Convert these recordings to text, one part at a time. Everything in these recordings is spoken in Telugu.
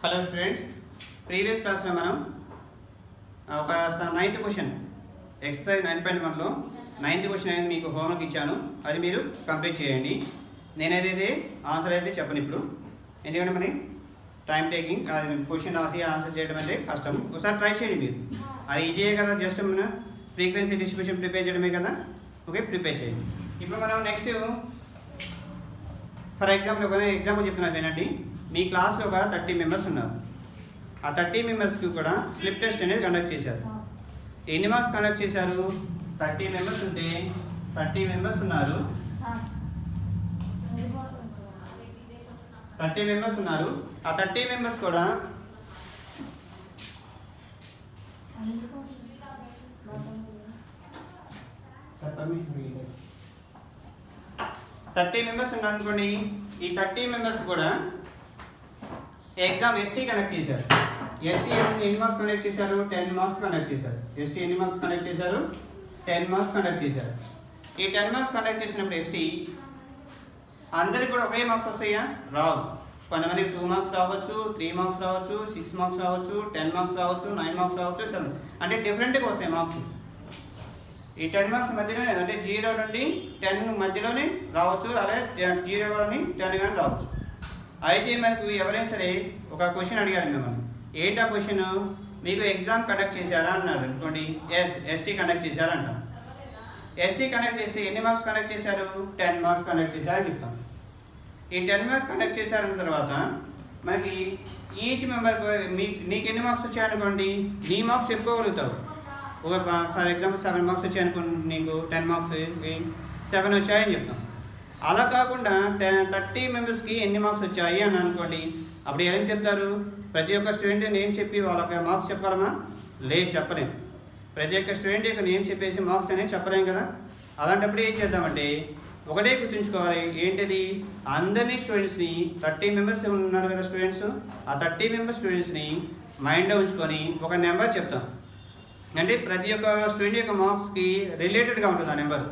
హలో ఫ్రెండ్స్, ప్రీవియస్ క్లాస్లో మనం ఒక 9th question exercise 9.1లో 9th question అనేది మీకు హోంవర్క్ ఇచ్చాను. అది మీరు కంప్లీట్ చేయండి. నేనేదైతే ఆన్సర్ అయితే చెప్పను ఇప్పుడు, ఎందుకంటే మరి టైం టేకింగ్. అది క్వశ్చన్ రాసి ఆన్సర్ చేయడం అంటే కష్టం. ఒకసారి ట్రై చేయండి మీరు. అది ఈజీయే కదా, జస్ట్ మన ఫ్రీక్వెన్సీ డిస్ట్రిబ్యూషన్ ప్రిపేర్ చేయడమే కదా. ఓకే, ప్రిపేర్ చేయండి. ఇప్పుడు మనం నెక్స్ట్ ఫర్ ఎగ్జాంపుల్ ఒక ఎగ్జాంపుల్ చెప్తున్నాను వినండి. మీ క్లాస్లో ఒక 30 మెంబర్స్ ఉన్నారు. ఆ 30 మెంబర్స్కి కూడా స్లిప్ టెస్ట్ అనేది కండక్ట్ చేశారు. ఎన్ని మార్క్స్ కండక్ట్ చేశారు? 30 మెంబర్స్ ఉంటే 30 మెంబర్స్ ఉన్నారు. 30 మెంబర్స్ ఉన్నారు. ఆ 30 మెంబర్స్ కూడా 30 మెంబర్స్ ఉన్నారు అనుకోండి. ఈ 30 మెంబర్స్ కూడా ఎగ్జామ్ ఎస్టీ కండక్ట్ చేశారు. ఎస్టీ ఎన్ని మార్క్స్ కండక్ట్ చేశారు? 10 మార్క్స్ కండక్ట్ చేశారు. ఎస్టీ ఎన్ని మార్క్స్ కండక్ట్ చేశారు? 10 మార్క్స్ కండక్ట్ చేశారు. ఈ 10 మార్క్స్ కండక్ట్ చేసినప్పుడు ఎస్టీ అందరికి కూడా ఒకే మార్క్స్ వస్తాయా? రావు. కొంతమందికి 2 మార్క్స్ రావచ్చు, 3 మార్క్స్ రావచ్చు, 6 మార్క్స్ రావచ్చు, 10 మార్క్స్ రావచ్చు, 9 మార్క్స్ రావచ్చు, 7 అంటే డిఫరెంట్గా వస్తాయి మార్క్స్. ఈ 10 మార్క్స్ మధ్యలోనే, అంటే 0 నుండి 10 మధ్యలోనే రావచ్చు, అదే 0 కానీ 10 కానీ రావచ్చు. అయితే మనకు ఎవరైనా సరే ఒక క్వశ్చన్ అడిగారు మిమ్మల్ని. ఏంటి ఆ క్వశ్చన్? మీకు ఎగ్జామ్ కండక్ట్ చేశారా అన్నారు అనుకోండి. ఎస్టీ కండక్ట్ చేశారంటాం. ఎస్టీ కండక్ట్ చేస్తే ఎన్ని మార్క్స్ కండక్ట్ చేశారు? 10 మార్క్స్ కండక్ట్ చేశారని చెప్తాం. ఈ 10 మార్క్స్ కండక్ట్ చేశారన్న తర్వాత మనకి ఈచ్ మెంబర్ నీకు ఎన్ని మార్క్స్ వచ్చాయనుకోండి, నీ మార్క్స్ చెప్పుకోగలుగుతావు. ఒక ఫర్ ఎగ్జాంపుల్ 7 మార్క్స్ వచ్చాయనుకోండి, నీకు 10 మార్క్స్ 7 వచ్చాయని చెప్తాం. అలా కాకుండా 30 మెంబర్స్కి ఎన్ని మార్క్స్ వచ్చాయి అని అనుకోండి. అప్పుడు ఏం చెప్తారు? ప్రతి ఒక్క స్టూడెంట్ నేమ్ చెప్పి వాళ్ళ మార్క్స్ చెప్పగలమా? లేదు, చెప్పలేము. ప్రతి ఒక్క స్టూడెంట్ యొక్క నేమ్ చెప్పేసి మార్క్స్ అనేది చెప్పలేము కదా. అలాంటప్పుడు ఏం చేద్దామంటే ఒకటే గుర్తుంచుకోవాలి. ఏంటిది? అందరినీ స్టూడెంట్స్ని 30 మెంబర్స్ ఉన్నారు కదా స్టూడెంట్స్, ఆ 30 మెంబర్స్ స్టూడెంట్స్ని మైండ్లో ఉంచుకొని ఒక నెంబర్ చెప్తాం. అంటే ప్రతి ఒక్క స్టూడెంట్ యొక్క మార్క్స్కి రిలేటెడ్గా ఉంటుంది ఆ నెంబర్.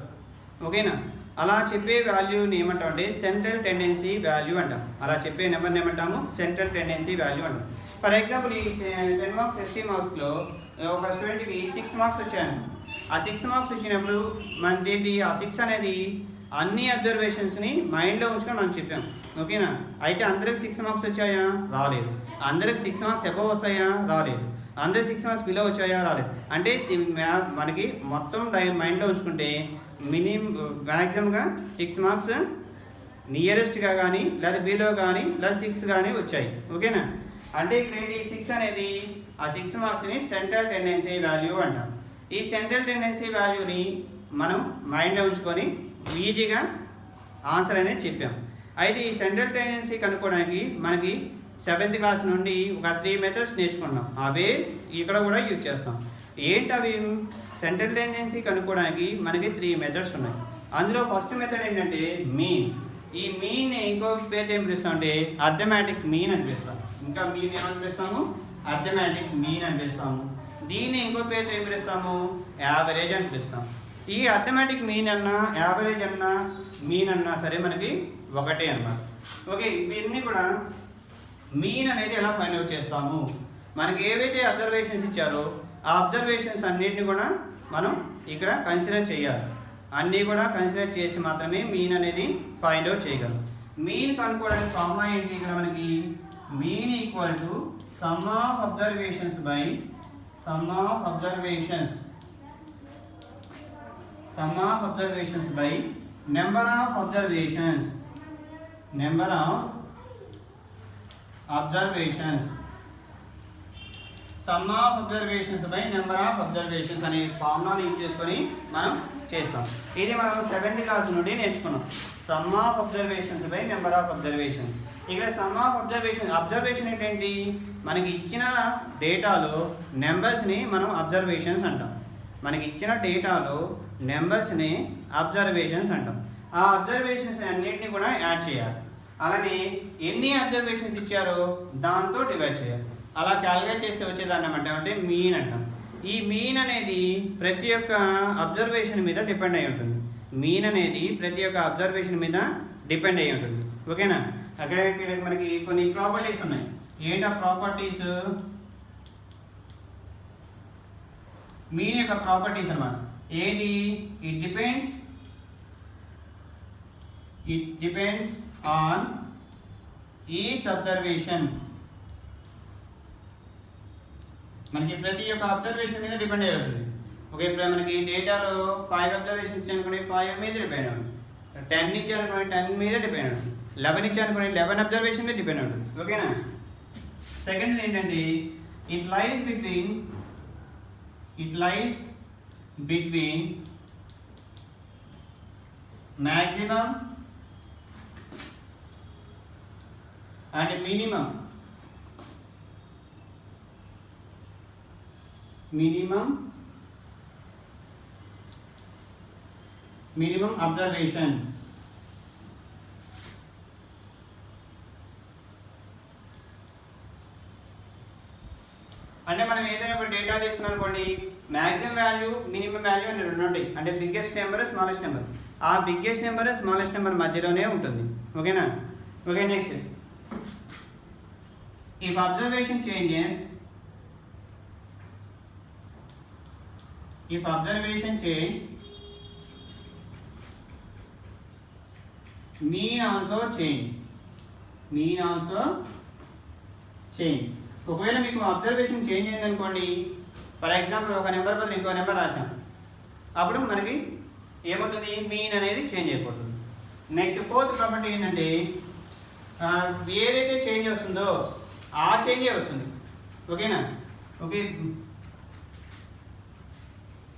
ఓకేనా? అలా చెప్పే వాల్యూని ఏమంటాం అంటే సెంట్రల్ టెండెన్సీ వాల్యూ అంటాం. అలా చెప్పే నెంబర్ని ఏమంటాము? సెంట్రల్ టెండెన్సీ వాల్యూ అంటాం. ఫర్ ఎగ్జాంపుల్ ఈ 10 మార్క్స్ ఎస్టీ మార్క్స్లో ఒక స్టూడెంట్కి 6 మార్క్స్ వచ్చాయని. ఆ 6 మార్క్స్ వచ్చినప్పుడు మనకి ఆ 6 అనేది అన్ని అబ్జర్వేషన్స్ని మైండ్లో ఉంచుకొని మనం చెప్పాం. ఓకేనా? అయితే అందరికి 6 మార్క్స్ వచ్చాయా? రాలేదు. అందరికి 6 మార్క్స్ అబవ్ వస్తాయా? రాలేదు. అందరికి 6 మార్క్స్ బిలో వచ్చాయా? రాలేదు. అంటే మనకి మొత్తం మైండ్లో ఉంచుకుంటే మ్యాక్సిమంగా 6 మార్క్స్ నియరెస్ట్గా కానీ లేదా బిలో కానీ లేదా 6 కానీ వచ్చాయి. ఓకేనా? అంటే ఇక్కడ ఏంటి? 6 అనేది ఆ 6 మార్క్స్ని సెంట్రల్ టెండెన్సీ వాల్యూ అంటాం. ఈ సెంట్రల్ టెండెన్సీ వాల్యూని మనం మైండ్లో ఉంచుకొని ఈజీగా ఆన్సర్ అనేది చెప్పాం. అయితే ఈ సెంట్రల్ టెండెన్సీ కనుక్కోవడానికి మనకి 7th క్లాస్ నుండి ఒక 3 మెథడ్స్ నేర్చుకున్నాం. అవే ఇక్కడ కూడా యూజ్ చేస్తాం. ఏంటి అవి? సెంట్రల్ టెండెన్సీ కనుక్కోవడానికి మనకి 3 మెథడ్స్ ఉన్నాయి. అందులో ఫస్ట్ మెథడ్ ఏంటంటే మీన్. ఈ మీన్ ఇంకో పేరు ఏం పిలుస్తాం అంటే అర్థమెటిక్ మీన్ అని పిలుస్తాం. ఇంకా మీన్ ఏమని పిలుస్తాము? అర్థమెటిక్ మీన్ అని పిలుస్తాము. దీన్ని ఇంకో పేరు ఏం పిలుస్తాము? యావరేజ్ అని పిలుస్తాం. ఈ అర్థమెటిక్ మీన్ అన్నా యావరేజ్ అన్నా మీన్ అన్నా సరే మనకి ఒకటే అన్నమాట. ఓకే, ఇవన్నీ కూడా మీన్ అనేది ఎలా ఫైండ్ అవుట్ చేస్తాము? మనకి ఏవైతే అబ్జర్వేషన్స్ ఇచ్చారో ఆ అబ్జర్వేషన్స్ అన్నింటినీ కూడా మనం ఇక్కడ కన్సిడర్ చేయాలి. అన్నీ కూడా కన్సిడర్ చేసి మాత్రమే మీన్ అనేది ఫైండ్ అవుట్ చేయగలం. మీన్ కనుక్కోవడానికి ఫార్ములా ఏంటి? ఇక్కడ మనకి mean equal to sum of observations by some of observations by number of observations some of observations by number of observations అనే ఫార్ములాని యూజ్ చేసుకొని మనం చేస్తాం. ఇది మనం 7th క్లాస్ నుండి నేర్చుకున్నాం. Some of observations by number of observations. ఇక్కడ సమ్ ఆఫ్ అబ్జర్వేషన్ ఏంటంటే మనకి ఇచ్చిన డేటాలో నెంబర్స్ని మనం అబ్జర్వేషన్స్ అంటాం. మనకి ఇచ్చిన డేటాలో నెంబర్స్ని అబ్జర్వేషన్స్ అంటాం. ఆ అబ్జర్వేషన్స్ అన్నింటినీ కూడా యాడ్ చేయాలి. అలానే ఎన్ని అబ్జర్వేషన్స్ ఇచ్చారో దాంతో డివైడ్ చేయాలి. అలా క్యాలిక్యులేట్ చేస్తే వచ్చేదాన్ని అంటే మీన్ అంటాం. ఈ మీన్ అనేది ప్రతి ఒక్క అబ్జర్వేషన్ మీద డిపెండ్ అయి ఉంటుంది. మీన్ అనేది ప్రతి ఒక్క అబ్జర్వేషన్ మీద డిపెండ్ అయి ఉంటుంది. ఓకేనా? అక్కడ మనకి కొన్ని ప్రాపర్టీస్ ఉన్నాయి. ఏంటి ఆ ప్రాపర్టీస్, మీన్ యొక్క ప్రాపర్టీస్ అన్నమాట. ఏంటి, it depends on each observation. మనకి ప్రతి ఒక్క అబ్జర్వేషన్ మీద డిపెండ్ అయి అవుతుంది. ఓకే, ఇప్పుడు మనకి డేటాలో 5 అబ్జర్వేషన్స్ ఇచ్చానుకోండి 5 మీద డిపెండ్ అవుతుంది, 10 ఇచ్చానుకోండి 10 మీద డిపెండ్ అవుతుంది, 11 ఇచ్చానుకోండి 11 అబ్జర్వేషన్ మీద డిపెండ్ అవుతుంది. ఓకేనా. సెకండ్ ఏంటంటే it lies between maximum and minimum observation. అంటే మనం ఏదైనా ఒక డేటా తీసుకున్నాం అనుకోండి, మ్యాక్సిమం వాల్యూ మినిమం వాల్యూ అని రెండు ఉంటాయి. అంటే బిగ్గెస్ట్ నెంబర్ స్మాలెస్ట్ నెంబర్. ఆ బిగ్గెస్ట్ నెంబర్ స్మాలెస్ట్ నెంబర్ మధ్యలోనే ఉంటుంది. ఓకేనా. Okay, next if observation change mean also change. ఒకవేళ మీకు అబ్జర్వేషన్ చేంజ్ అయింది అనుకోండి, ఫర్ ఎగ్జాంపుల్ ఒక నెంబర్ బదులు ఇంకో నెంబర్ రాసాం, అప్పుడు మనకి ఏమవుతుంది, మీన్ అనేది చేంజ్ అయిపోతుంది. నెక్స్ట్ ఫోర్త్ ప్రాపర్టీ ఏంటంటే ఏదైతే చేంజ్ వస్తుందో ఆ చేంజే వస్తుంది. ఓకేనా. Okay,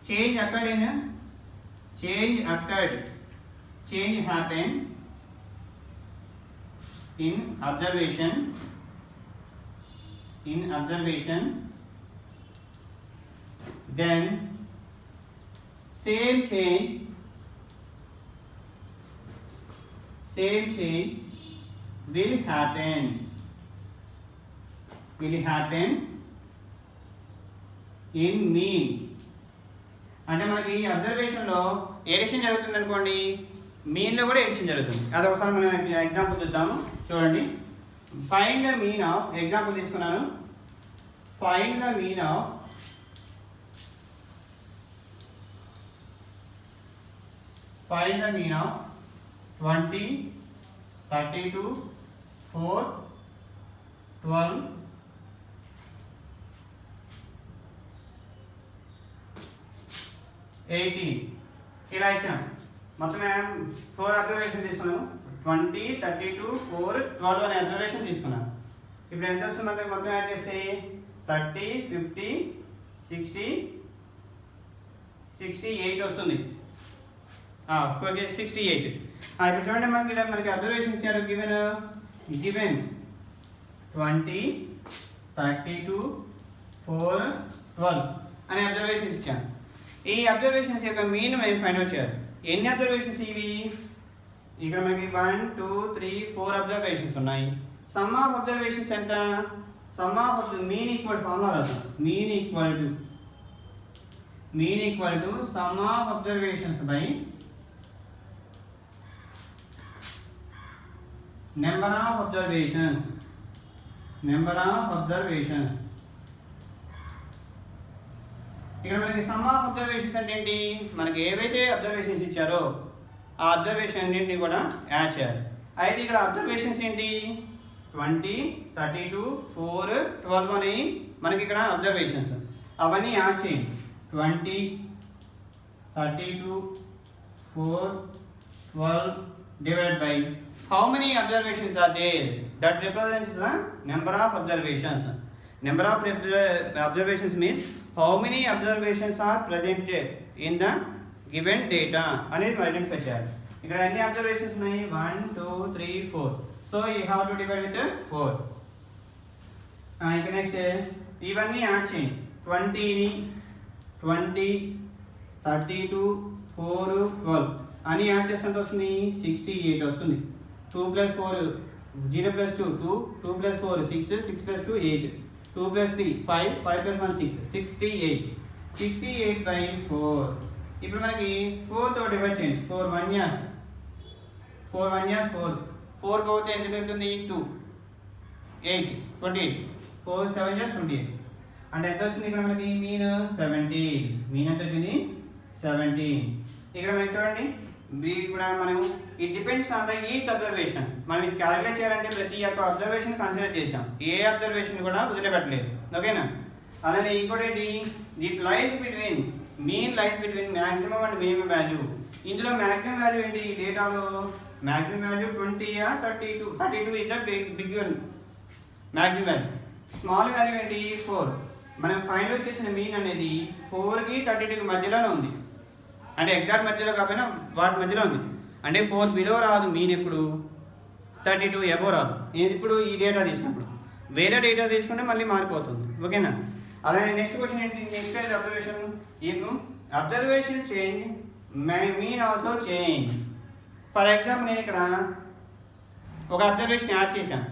change happen in observation then same change will happen in mean. అంటే మనకి అబ్జర్వేషన్ లో ఎడిషన్ జరుగుతుంది అనుకోండి, మీన్ లో కూడా ఎడిషన్ జరుగుతుంది. అది ఒకసారి మనం ఎగ్జాంపుల్ చూద్దాము. చూడండి, find the mean of, example తీసుకున్నాను, ఫైండ్ ద మీన్ ఆఫ్ 20, 32, 4, 12, 18 ఇలా ఇచ్చాం. మొత్తం 4 అబ్జర్వేషన్ తీసుకున్నాము. 20, 32, 4, 12 అనే అబ్జర్వేషన్ తీసుకున్నాను. ఇప్పుడు ఎంత వస్తుంది మనకి మొత్తం యాడ్ చేస్తే 30, 50, 60, 68 వస్తుంది. ఓకే, 68. ఇప్పుడు చూడండి, మనకి అబ్జర్వేషన్ ఇచ్చారు. గివెన్ 20, 32, 4, 12 అనే అబ్జర్వేషన్స్ ఇచ్చాను. ఈ అబ్జర్వేషన్స్ యొక్క మీన్ మేము ఫైండ్ అవుట్ చేయాలి. ఎన్ని అబ్జర్వేషన్స్ ఇవి, ఇక్కడ మనకి 1, 2, 3, 4 అబ్జర్వేషన్స్ ఉన్నాయి. సమ్ ఆఫ్ అబ్జర్వేషన్స్ ఎంత, sum of mean equal formula రాస్తాం. Mean equal to sum of observations by number of observations. ఇక్కడ మనకి సమ్ ఆఫ్ అబ్జర్వేషన్స్ అంటే ఏంటి, మనకి ఏవైతే అబ్జర్వేషన్స్ ఇచ్చారో ఆ అబ్జర్వేషన్ అన్నింటినీ కూడా యాడ్ చేయాలి. అయితే ఇక్కడ అబ్జర్వేషన్స్ ఏంటి, 20, 32, 4, 12 అనేవి మనకి ఇక్కడ అబ్జర్వేషన్స్. అవన్నీ యాడ్ చేయండి. 20, 32, 4, 12 divided by how many observations are there, that represents the number of observations. Number of observations means how many observations are presented in the given data అనేది ఐడెంటిఫై చేయాలి. ఇక్కడ ఎన్ని అబ్జర్వేషన్స్ ఉన్నాయి, 1, 2, 3, 4. So you have to divide with 4. ఇక నెక్స్ట్ ఇవన్నీ యాడ్ చేయండి. 20, 32, 4, 12 అని యాడ్ చేస్తే ఎంత వస్తుంది, 68 వస్తుంది. 2 + 4 0 + 2 2, 2 + 4 6, 6 + 2 8, 2 + 3 5, 5 + 1 6, 68/4. ఇప్పుడు మనకి 4 తో డివైడ్ చేయండి. 4 1 4 4 4 పోతే ఎంత మిగులుతుంది, 2. 8 28 4 7 just 28 అంటే ఎంత వచ్చింది ఇక్కడ మనకి మీన్ 17 మీన్ ఎంత వచ్చింది 17 ఇక్కడ మనకి చూడండి ఇప్పుడు మనం it depends on the each observation మనం ఇది క్యాలిక్యులేట్ చేయాలంటే ప్రతి ఒక్క అబ్జర్వేషన్ కన్సిడర్ చేసాం ఏ అబ్జర్వేషన్ కూడా వదిలిపెట్టలేదు ఓకేనా అలానే ఇంకోటి that lies between mean lies between maximum and minimum value ఇందులో మాక్సిమం వాల్యూ ఏంటి ఈ డేటాలో maximum value 20 32 32 is the big one maximum value small value ఏంటి 4 మనం ఫైండ్ అవుట్ చేసిన మీన్ అనేది 4 కి 32 కి మధ్యలోనే ఉంది అంటే ఎగ్జాక్ట్ మధ్యలో కాకపోయినా వాటి మధ్యలో ఉంది అంటే 4 బిలో రాదు మీన్ ఎప్పుడు 32 ఎబో రాదు ఇప్పుడు ఈ డేటా తీసుకున్నప్పుడు వేరే డేటా తీసుకుంటే మళ్ళీ మారిపోతుంది ఓకేనా అలానే నెక్స్ట్ క్వశ్చన్ ఏంటి next observation if observation change mean also change for example నేను ఇక్కడ ఒక అబ్జర్వేషన్ యాడ్ చేశాను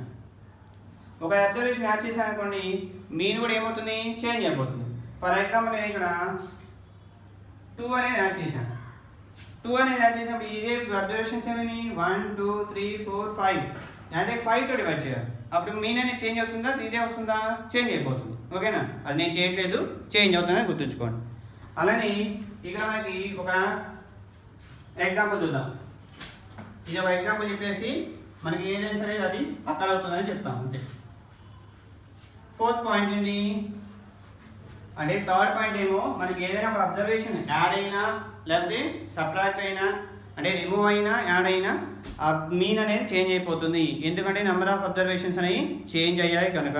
అనుకోండి మీన్ కూడా ఏమవుతుంది చేంజ్ అయిపోతుంది ఫర్ ఎగ్జాంపుల్ నేను ఇక్కడ 2 అనేది యాడ్ చేశాను చేసినప్పుడు ఇదే అబ్జర్వేషన్స్ ఏమని 1 2 3 4 5 అంటే 5 తో డివైడ్ చేయాలి అప్పుడు మీన్ అనేది చేంజ్ అవుతుందా ఇదే వస్తుందా చేంజ్ అయిపోతుంది ఓకేనా అది నేను చేయట్లేదు చేంజ్ అవుతుందని గుర్తుంచుకోండి అలానే ఇక్కడ మనకి ఒక ఎగ్జాంపుల్ చూద్దాం ఇది ఒక ఎగ్జాంపుల్ చెప్పేసి మనకి ఏదైనా సరే అది అక్కడ అవుతుందని చెప్తాం అంతే ఫోర్త్ పాయింట్ ఏంటి అంటే థర్డ్ పాయింట్ ఏమో మనకి ఏదైనా ఒక అబ్జర్వేషన్ యాడ్ అయినా లేకపోతే సబ్ట్రాక్ట్ అయినా అంటే రిమూవ్ అయినా యాడ్ అయినా ఆ మీన్ అనేది చేంజ్ అయిపోతుంది ఎందుకంటే నెంబర్ ఆఫ్ అబ్జర్వేషన్స్ అనేవి చేంజ్ అయ్యాయి కనుక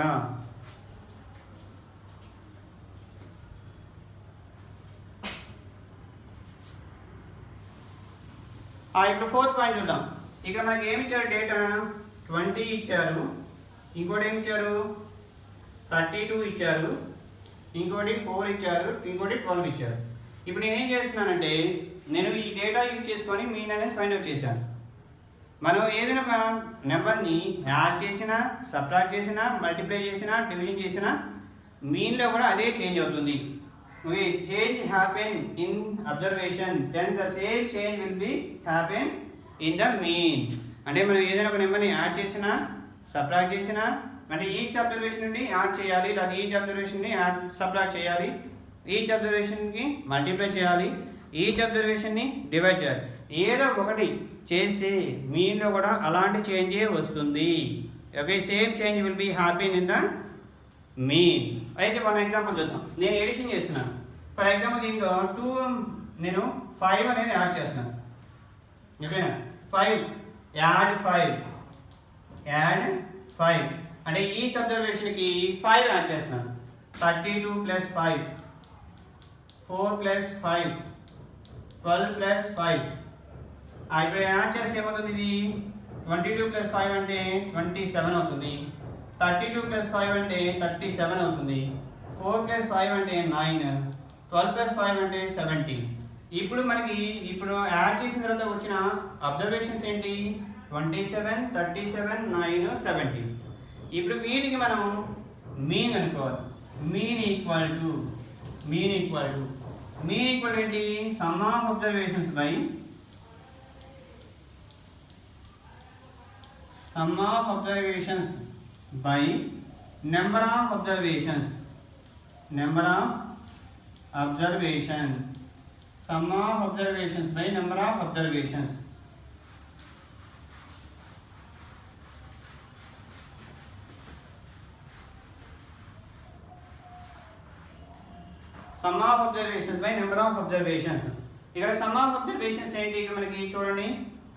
ఇప్పుడు ఫోర్త్ పాయింట్ చూద్దాం ఇక్కడ మనకి ఏమి ఇచ్చారు డేటా 20 ఇచ్చారు ఇంకోటి ఏమి ఇచ్చారు 32 ఇచ్చారు ఇంకోటి 4 ఇచ్చారు ఇంకోటి 12 ఇచ్చారు ఇప్పుడు నేనేం చేస్తున్నానంటే నేను ఈ డేటా యూజ్ చేసుకొని మీన్ అనేది ఫైండ్ అవుట్ చేశాను మనం ఏదైనా ఒక నెంబర్ని యాడ్ చేసినా సబ్ట్రాక్ట్ చేసినా మల్టిప్లై చేసినా డివిజన్ చేసినా మీన్లో కూడా అదే చేంజ్ అవుతుంది okay change happen in observation then the same change will be happen in the mean అంటే మనం ఏదైనా ఒక నెంబర్ని యాడ్ చేసినా సబ్ట్రాక్ట్ చేసినా అంటే ఈచ్ అబ్జర్వేషన్ నుండి యాడ్ చేయాలి లేదా ఈచ్ అబ్జర్వేషన్ని యాడ్ సబ్ట్రాక్ట్ చేయాలి ఈచ్ అబ్జర్వేషన్కి మల్టిప్లై చేయాలి ఈచ్ అబ్జర్వేషన్ని డివైడ్ చేయాలి ఏదో ఒకటి చేస్తే మీన్లో కూడా అలాంటి చేంజే వస్తుంది okay same change will B happen in the mean అయితే వన్ ఎగ్జాంపుల్ చూద్దాం నేను ఎడిషన్ చేస్తున్నాను ఫర్ ఎగ్జాంపుల్ దీంట్లో 2 నేను 5 అనేది యాడ్ చేస్తున్నాను ఓకేనా 5 యాడ్ 5 అంటే ఈచ్ అబ్జర్వేషన్కి 5 యాడ్ చేస్తున్నాను 32 ప్లస్ 5 4 ప్లస్ 5 12 ప్లస్ 5 ఇప్పుడు యాడ్ చేస్తే ఏమవుతుంది ఇది 22 ప్లస్ 5 అంటే 27 అవుతుంది 32 ప్లస్ 5 అంటే 37 అవుతుంది 4 ప్లస్ 5 అంటే 9 12 ప్లస్ 5 అంటే 17 ఇప్పుడు మనకి యాడ్ చేసిన తర్వాత వచ్చిన అబ్జర్వేషన్స్ ఏంటి 27 37 9 17 ఇప్పుడు వీటికి మనం మీన్ అనుకోవాలి మీన్ ఈక్వల్ టు ఏంటి some of observations by number of observations sum of observations by number of observations sum of observations by number of observations ఇక్కడ sum of observations ఏంటి ఇక్కడ మనకి చూడండి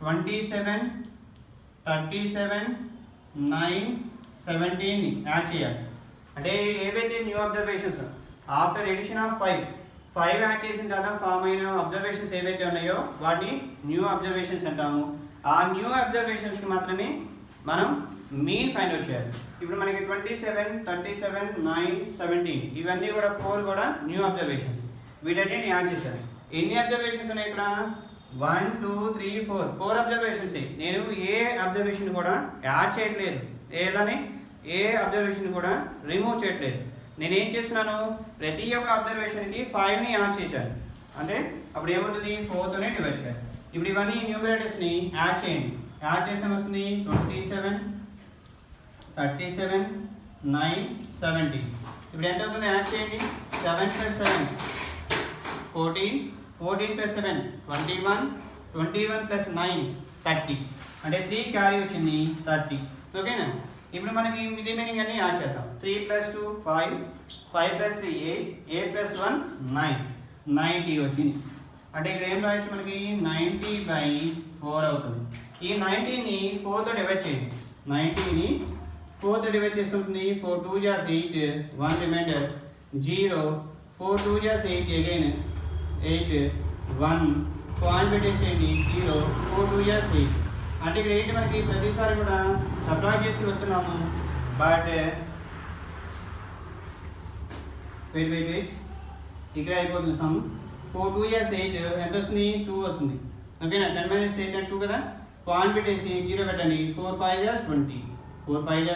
27 37 9 17 యాడ్ చేయాలి అంటే ఏవైతే new observations after addition of 5 add చేసిన తర్వాత ఫామ్ అయిన అబ్జర్వేషన్స్ ఏవైతే ఉన్నాయో వాటిని న్యూ అబ్జర్వేషన్స్ అంటాము ఆ న్యూ అబ్జర్వేషన్స్కి మాత్రమే మనం మీన్ ఫైండ్ అవుట్ చేయాలి ఇప్పుడు మనకి 27 37 9 17 ఇవన్నీ కూడా 4 కూడా న్యూ అబ్జర్వేషన్స్ వీటన్నిటిని యాడ్ చేశాను ఎన్ని అబ్జర్వేషన్స్ ఉన్నాయి ఇక్కడ 1 2 3 4 అబ్జర్వేషన్స్ నేను ఏ అబ్జర్వేషన్ కూడా యాడ్ చేయట్లేదు ఏ అబ్జర్వేషన్ కూడా రిమూవ్ చేయట్లేదు నేనేం చేస్తున్నాను ప్రతి ఒక్క అబ్జర్వేషన్కి 5ని యాడ్ చేశాను అంటే అప్పుడు ఏమవుతుంది 4తోనే డివైడ్ చేయాలి ఇప్పుడు ఇవన్నీ న్యూమరేటర్స్ని యాడ్ చేయండి యాడ్ చేస్తే వస్తుంది 27 37, 9, 17. ఇప్పుడు ఎంత అవుతుంది యాడ్ చేయండి. 7 + 7 14, 14 + 7 21, 21 + 9 30. అంటే 3 క్యారీ వచ్చింది 30. ఓకేనా. ఇప్పుడు మనకి రిమైనింగ్ అన్ని యాడ్ చేద్దాం. 3 + 2 5, 5 + 3 8, 8 + 1 9, 90 వచ్చింది. అంటే ఇక్కడ ఏం రాయొచ్చు మనకి 90/4 అవుతుంది. ఈ 90ని 4తో డివైడ్ చేయండి. 90ని 4తో డివైడ్ చేసి ఉంటుంది. 4 2 = 8, 1 రిమైండర్ 0, 4 2 = 8 అగైన్ 8, 1 పాయింట్ పెట్టేసేయండి 0, 4 2 = 8. అంటే ఇక్కడ ఏంటి మనకి ప్రతిసారి కూడా సబ్ట్రాక్ట్ చేసి వెళ్తున్నాము. బట్ వెయిట్ ఇక్కడ అయిపోతుంది సమ్. 4 2 = 8 ఎంత వస్తుంది 2 వస్తుంది. ఓకేనా. 10 - 8 అంటే 2 కదా. పాయింట్ పెట్టేసి 0 పెట్టండి. 4 5 = 20, 4 5 =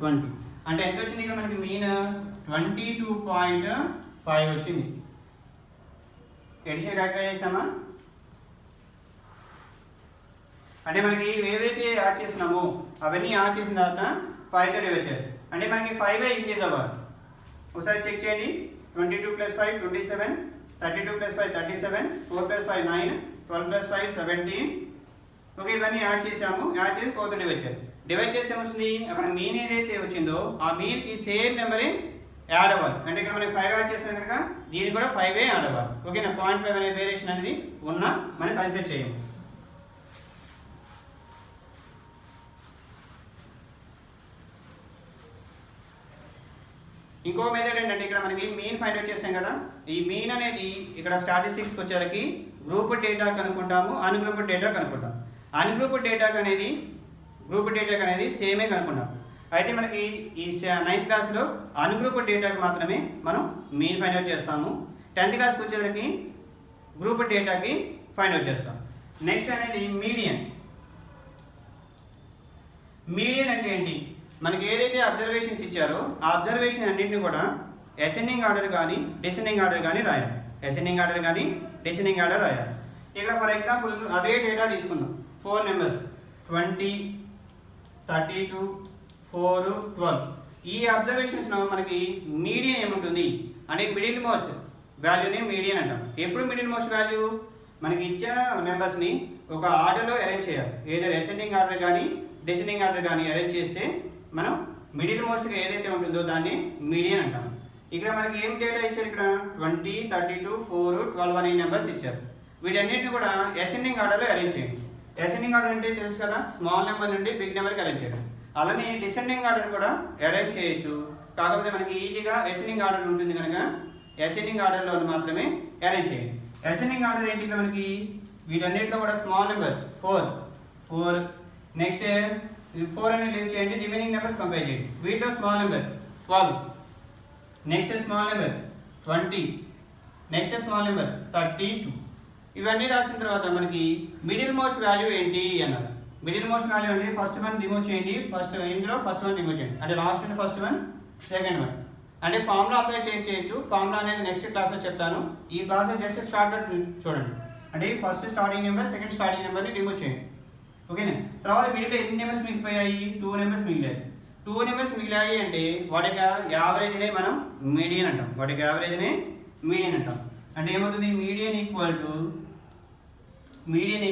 20. అంటే ఎంత వచ్చింది ఇక్కడ మనకి మీన్ 22.5 వచ్చింది. ఎడిషన్ క్యాల్కులేట్ చేసామా. అంటే మనకి ఏవైతే యాడ్ చేసినామో అవన్నీ యాడ్ చేసిన తర్వాత 5తో డివైడ్ చేయాలి. అంటే మనకి 5 ఇంక్రీజ్ అవ్వాలి. ఒకసారి చెక్ చేయండి. 22 + 5 27, 32 + 5 37, 4 + 5 9, 12 + 5 17. ఓకే, ఇవన్నీ యాడ్ చేసాము. యాడ్ చేసి 4తో డివైడ్ చేయాలి. డివైడ్ చేసి ఏమొస్తుంది అక్కడ మీన్ ఏదైతే వచ్చిందో ఆ మీన్కి సేమ్ నెంబరే యాడ్ అవ్వాలి. అంటే ఇక్కడ మనకి 5 యాడ్ చేసినాం కనుక దీనికి కూడా 5 యాడ్ అవ్వాలి. ఓకేనా. 0.5 అనే వేరియేషన్ అనేది ఉన్నా మనం కన్సిడర్ చేయాలి. ఇంకో మెథడ్ ఏంటంటే ఇక్కడ మనకి మీన్ ఫైండ్ అవుట్ చేసాం కదా. ఈ మీన్ అనేది ఇక్కడ స్టాటిస్టిక్స్కి వచ్చేసరికి గ్రూప్ డేటా కనుక్కుంటాము, అన్గ్రూప్ డేటా కనుక్కుంటాం. అన్గ్రూప్ డేటాకి అనేది గ్రూప్ డేటాకి అనేది సేమే కనుక్కుంటాం. అయితే మనకి ఈ 9th క్లాస్లో అన్గ్రూప్ డేటాకి మాత్రమే మనం మీన్ ఫైండ్ అవుట్ చేస్తాము. 10th క్లాస్కి వచ్చేసరికి గ్రూప్ డేటాకి ఫైండ్ అవుట్ చేస్తాం. నెక్స్ట్ అనేది మీడియన్. మీడియన్ అంటే ఏంటి, మనకి ఏదైతే అబ్జర్వేషన్స్ ఇచ్చారో ఆ అబ్జర్వేషన్ అన్నింటిని కూడా అసెండింగ్ ఆర్డర్ కానీ డిసెండింగ్ ఆర్డర్ కానీ రాయాలి. అసెండింగ్ ఆర్డర్ కానీ డిసెండింగ్ ఆర్డర్ రాయాలి. ఇక్కడ ఫర్ ఎగ్జాంపుల్ అదే డేటా తీసుకుందాం. 4 నెంబర్స్ 20, 32, 4, 12. ఈ అబ్జర్వేషన్స్లో మనకి మీడియన్ ఏముంటుంది అంటే మిడిల్ మోస్ట్ వాల్యూని మీడియన్ అంటాం. ఎప్పుడు మిడిల్ మోస్ట్ వాల్యూ మనకి ఇచ్చిన నెంబర్స్ని ఒక ఆర్డర్లో అరేంజ్ చేయాలి. ఏదైనా అసెండింగ్ ఆర్డర్ కానీ డిసెండింగ్ ఆర్డర్ కానీ అరేంజ్ చేస్తే మనం మిడిల్ మోస్ట్గా ఏదైతే ఉంటుందో దాన్ని మీడియన్ అంటాం. ఇక్కడ మనకి ఏం డేటా ఇచ్చారు, ఇక్కడ 20, 32, 4, 12 అనే నెంబర్స్ ఇచ్చారు. వీటన్నిటిని కూడా అసెండింగ్ ఆర్డర్లో అరేంజ్ చేయండి. అసెండింగ్ ఆర్డర్ అంటే తెలుసు కదా, స్మాల్ నెంబర్ నుండి బిగ్ నెంబర్కి అరేంజ్ చేయడం. అలానే డిసెండింగ్ ఆర్డర్ కూడా అరేంజ్ చేయొచ్చు. కాకపోతే మనకి ఈజీగా అసెండింగ్ ఆర్డర్ ఉంటుంది కనుక అసెండింగ్ ఆర్డర్లో మాత్రమే అరేంజ్ చేయండి. అసెండింగ్ ఆర్డర్ ఏంటి, మనకి వీటన్నిటిలో కూడా స్మాల్ నెంబర్ 4, నెక్స్ట్ 4 అని లీవ్ చేయండి. రిమైనింగ్ నెంబర్స్ కంపేర్ చేయండి. వీటిలో small number 12, next small number 20, next small number 32. ఇవన్నీ రాసిన తర్వాత మనకి మిడిల్ మోస్ట్ వాల్యూ ఏంటి అన్నారు. మిడిల్ మోస్ట్ వాల్యూ అంటే ఫస్ట్ వన్ రిమూవ్ చేయండి. ఇందులో ఫస్ట్ వన్ రిమూవ్ చేయండి. అంటే last one first one second one. అంటే ఫార్ములా అప్లై చేయొచ్చు. ఫార్ములా అనేది నెక్స్ట్ క్లాస్లో చెప్తాను. ఈ క్లాస్లో జస్ట్ స్టార్ట్ చూడండి. అంటే first starting number second starting నెంబర్ని రిమూవ్ చేయండి. ఓకేనా. తర్వాత మిడిల్లో ఎన్ని నెంబర్స్ మిగిలిపోయాయి, 2 నెంబర్స్ మిగిలాయి. 2 నెంబర్స్ మిగిలాయి అంటే వాటికి యావరేజ్నే మనం మీడియన్ అంటాం. వాటికి యావరేజ్నే మీడియన్ అంటాం. అంటే ఏమవుతుంది, మీడియన్ ఈక్వల్ టు 12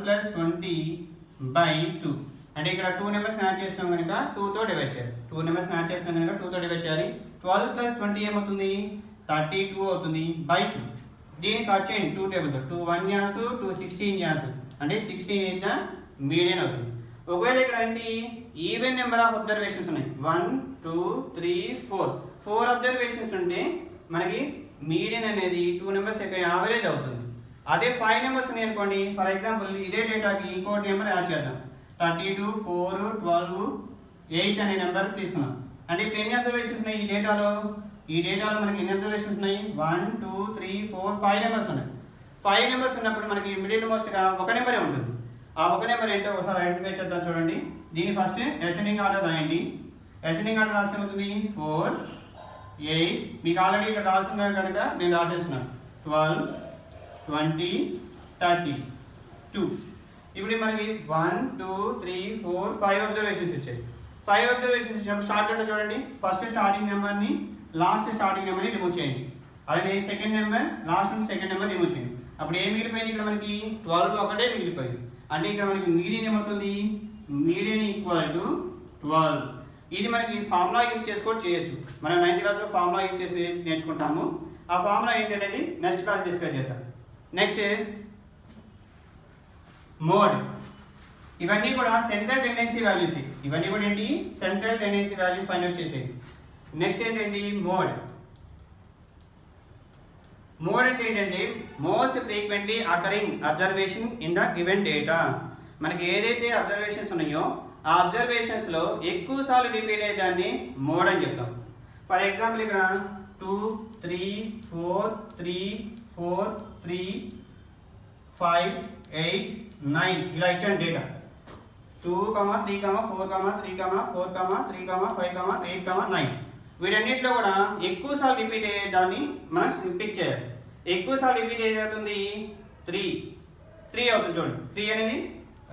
+ 20/2. అంటే ఇక్కడ 2 నెంబర్స్ యాడ్ చేస్తాం కనుక 2తో డివైడ్ చేయాలి. 2 నెంబర్స్ యాడ్ చేస్తాం కనుక 2తో డివైడ్ చేయాలి. 12 + 20 ఏమవుతుంది, 32 అవుతుంది /2. దీనికి కట్ చేయండి 2 టేబుల్తో. 2 1 యాస్, 2 16 యాస్. అంటే 16 ఇస్ ద మీడియన్ అవుతుంది. ఒకవేళ ఇక్కడ ఏంటి, ఈవెన్ నెంబర్ ఆఫ్ అబ్జర్వేషన్స్ ఉన్నాయి. 1 2 3 4 అబ్జర్వేషన్స్ ఉంటే మనకి మీడియన్ అనేది 2 నెంబర్స్ యొక్క యావరేజ్ అవుతుంది. అదే 5 నెంబర్స్ ఉన్నాయి అనుకోండి, ఫర్ ఎగ్జాంపుల్ ఇదే డేటాకి ఇంకోటి నెంబర్ యాడ్ చేద్దాం. 32 4 12 8 అనే నెంబర్ తీసుకున్నాం. అంటే ఇప్పుడు ఎన్ని అబ్జర్వేషన్స్ ఉన్నాయి ఈ డేటాలో మనకి ఎన్ని అబ్జర్వేషన్స్ ఉన్నాయి, 1 2 3 4 5 నెంబర్స్ ఉన్నాయి. 5 నెంబర్స్ ఉన్నప్పుడు మనకి మిడిల్ మోస్ట్గా ఒక నెంబరే ఉంటుంది. ఆ ఒక నెంబర్ ఏంటో ఒకసారి ఐడెంటిఫై చేద్దాం. చూడండి, దీని ఫస్ట్ అసెండింగ్ ఆర్డర్ రాయండి. అసెండింగ్ ఆర్డర్ రాస్తే అవుతుంది 4 8. మీకు ఆల్రెడీ ఇక్కడ రాస్తున్నారు కనుక నేను రాసేస్తున్నాను 12 20 32. ఇప్పుడు మనకి 1 2 3 4 5 అబ్జర్వేషన్స్ వచ్చాయి. 5 అబ్జర్వేషన్స్ ఇచ్చినప్పుడు షార్ట్ కట్ చూడండి, ఫస్ట్ స్టార్టింగ్ నెంబర్ని లాస్ట్ స్టార్టింగ్ నెంబర్ని రిమూవ్ చేయండి. అలాగే సెకండ్ నెంబర్ లాస్ట్ నుంచి సెకండ్ నెంబర్ రిమూవ్ చేయండి. అప్పుడు ఏం మిగిలిపోయింది ఇక్కడ మనకి 12 ఒకటే మిగిలిపోయింది. అంటే ఇక్కడ మనకి మీడియన్ ఏమవుతుంది, మీడియన్ ఈక్వల్ టు 12. ఇది మనకి ఫార్ములా యూజ్ చేసి కూడా చేయొచ్చు. మనం 9th క్లాస్లో ఫార్ములా యూజ్ చేసి నేర్చుకుంటాము. ఆ ఫార్ములా ఏంటనేది నెక్స్ట్ క్లాస్ డిస్కస్ చేద్దాం. Next mode. ఇవన్నీ కూడా సెంట్రల్ టెండెన్సీ వాల్యూస్. ఇవన్నీ కూడా ఏంటి, central tendency values find out చేసేది. నెక్స్ట్ ఏంటండి మోడ్. మోడ్ అంటే ఏంటంటే most frequently occurring observation in the given data. మనకి ఏదైతే అబ్జర్వేషన్స్ ఉన్నాయో ఆ అబ్జర్వేషన్స్ లో ఎక్కువ సార్లు రిపీట్ అయ్యే దాన్ని మోడ్ అని చెప్తాం. ఫర్ ఎగ్జాంపుల్ ఇక్కడ 2 3 4 3 4 3 5 8 9 ఇలా ఇచ్చాను డేటా. 2, 3, 4, 3, 4, 3, 5, 8, 9. వీటన్నిటిలో కూడా ఎక్కువ సార్లు రిపీట్ అయ్యే దాన్ని మనం పిక్ చేయాలి. ఎక్కువ సార్లు రిపీట్ అయ్యేది అవుతుంది 3 అవుతుంది. చూడండి 3 అనేది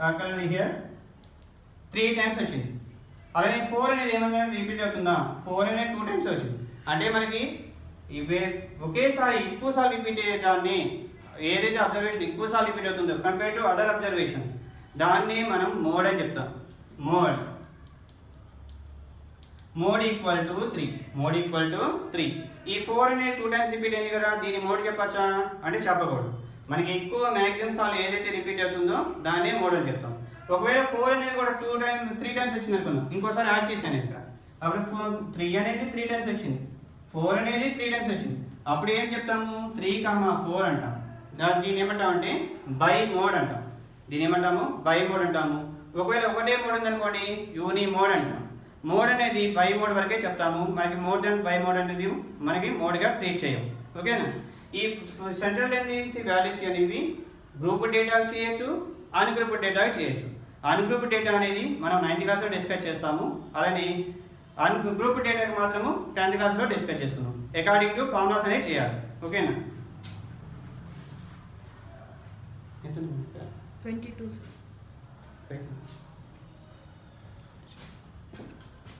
అక్కడ హియర్ 3 టైమ్స్ వచ్చింది. అలాగే 4 అనేది ఏమైనా రిపీట్ అవుతుందా, 4 అనేది 2 టైమ్స్ వచ్చింది. అంటే మనకి ఇవే ఒకేసారి ఎక్కువ సార్లు రిపీట్ అయ్యే దాన్ని ఏదైతే అబ్జర్వేషన్ ఎక్కువ సార్లు రిపీట్ అవుతుందో కంపేర్ టు అదర్ అబ్జర్వేషన్ దాన్ని మనం మోడ్ అని చెప్తాం. Mode equal to 3. Mode equal to 3. ఈ 4 అనేది 2 టైమ్స్ రిపీట్ అయింది కదా, దీన్ని మోడ్ చెప్పచ్చా అంటే చెప్పకూడదు. మనకి ఎక్కువ మ్యాక్సిమం సార్లు ఏదైతే రిపీట్ అవుతుందో దాన్నే మోడ్ అని చెప్తాం. ఒకవేళ 4 అనేది కూడా 3 టైమ్స్ వచ్చింది అనుకుందాం, ఇంకోసారి యాడ్ చేశాను ఇక్కడ, అప్పుడు 3 అనేది 3 టైమ్స్ వచ్చింది, 4 అనేది 3 టైమ్స్ వచ్చింది. అప్పుడు ఏం చెప్తాము, 3, 4 అంటాం. దీన్ని ఏమంటామంటే బై మోడ్ అంటాం. దీని ఏమంటాము బై మోడ్ అంటాము. ఒకవేళ ఒకటే మోడ్ ఉందనుకోండి యూని మోడ్ అంటాం. మోడ్ అనేది బై మోడ్ వరకే చెప్తాము. మనకి మోర్ దెన్ బై మోడ్ అనేది మనకి మోడ్గా ట్రీట్ చేయం. ఓకేనా. ఈ సెంట్రల్ టెండెన్సీ వాల్యూస్ అనేవి గ్రూప్ డేటా చేయొచ్చు, అన్గ్రూప్ డేటా చేయొచ్చు. అన్గ్రూప్ డేటా అనేది మనం 9th క్లాస్లో డిస్కస్ చేస్తాము. అలానే గ్రూప్ డేటాకి మాత్రము 10th క్లాస్లో డిస్కస్ చేస్తున్నాం. అకార్డింగ్ టు ఫార్ములాస్ అనేది చేయాలి. ఓకేనా. 22.